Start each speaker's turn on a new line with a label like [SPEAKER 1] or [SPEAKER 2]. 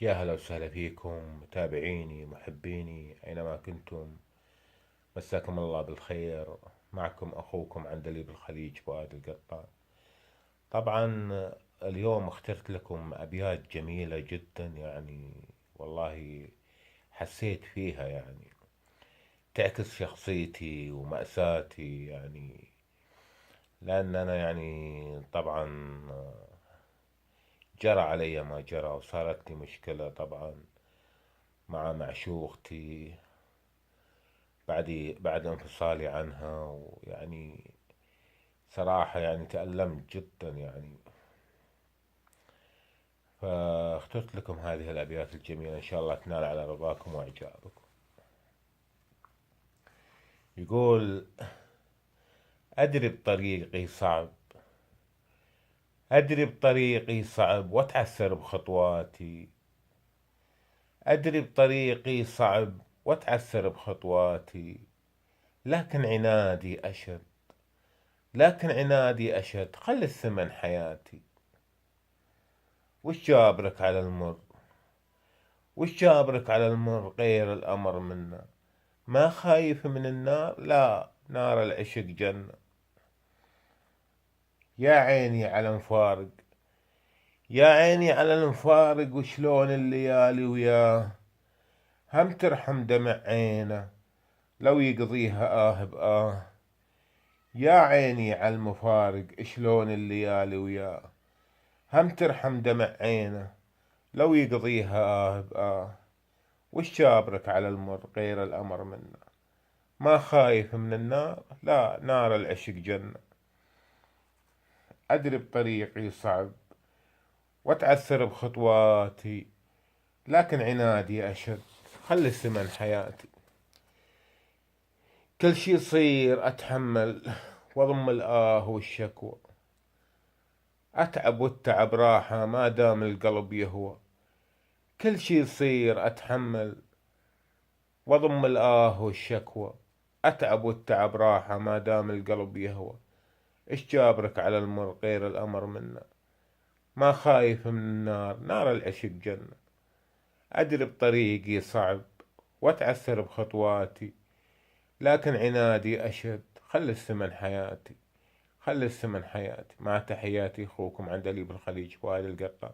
[SPEAKER 1] يا هلا وسهلا فيكم متابعيني محبيني أينما كنتم. مساكم الله بالخير. معكم أخوكم عندليب الخليج فؤاد القطان. طبعا اليوم اخترت لكم أبيات جميلة جدا يعني. والله حسيت فيها يعني تعكس شخصيتي ومأساتي يعني. لأن أنا يعني طبعا جرى علي ما جرى وصارت لي مشكلة طبعا مع معشوقتي بعد انفصالي عنها. ويعني صراحة يعني تألمت جدا يعني. فاخترت لكم هذه الأبيات الجميلة إن شاء الله تنال على رضاكم وإعجابكم. يقول: أدري بطريقي صعب، أدري بطريقي صعب وأتعثر بخطواتي، أدري بطريقي صعب وأتعثر بخطواتي، لكن عنادي أشد، لكن عنادي أشد، خلي الثمن حياتي. وش جابرك على المر، وش جابرك على المر غير الأمر منا؟ ما خايف من النار؟ لا، نار العشق جنة. يا عيني على مفارق، يا عيني على المفارق، وشلون الليالي وياه، هم ترحم دمع عينه لو يقضيها آه بآه. يا عيني على المفارق، شلون الليالي وياه، هم ترحم دمع عينه لو يقضيها آه بآه. وش جابرك على المر غير الأمر منا؟ ما خايف من النار؟ لا، نار العشق جنة. أدري بطريقي صعب وأتعثر بخطواتي، لكن عنادي أشد، خلي الثمن حياتي. كل شي يصير أتحمل وأضم الآه والشكوى، أتعب والتعب راحة ما دام القلب يهوى. كل شي يصير أتحمل وأضم الآه والشكوى، أتعب والتعب راحة ما دام القلب يهوى. إيش جابرك على المر غير الأمر منا؟ ما خايف من النار، نار العشق جنة. أدري بطريقي صعب وأتعثر بخطواتي، لكن عنادي أشد، خلي الثمن حياتي، خلي الثمن حياتي. مع تحياتي أخوكم عندليب الخليج فؤاد القطان.